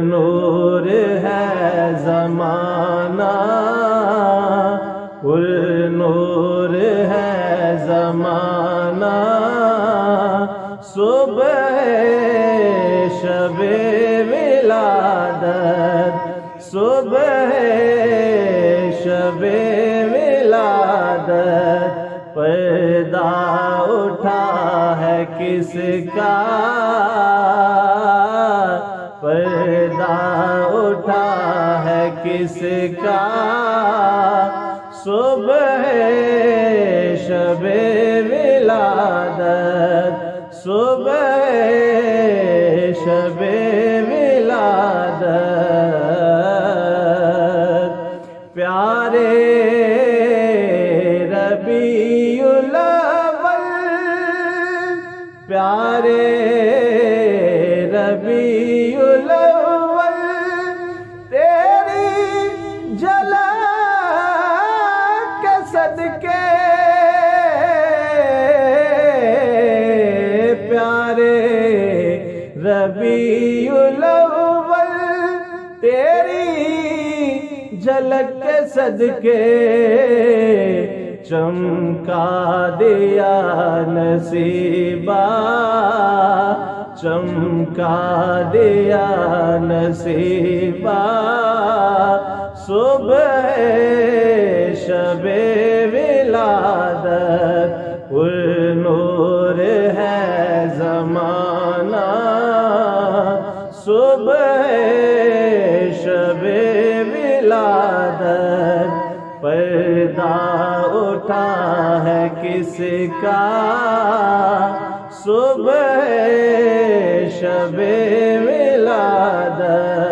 नूर है ज़माना, नूर है ज़माना, सुबह शबे विलादत, सुबह शबे विलादत, पर्दा उठा है किसका, पर्दा उठा है किसका, सुबह शबे विलादत, सुबह शबे विलादत। प्यारे रबीउल अव्वल, प्यारे रबीउल अव्वल, तेरी झलक के सदके, प्यारे रबीउल अव्वल, तेरी झलक के सदके, चमका दिया नसीबा, चमका दिया नसीबा, सुबह शबे विलादत, नूर है ज़माना, सुबह शबे विलादत, पर्दा उठा है किसका, सुबह शबे विलादत।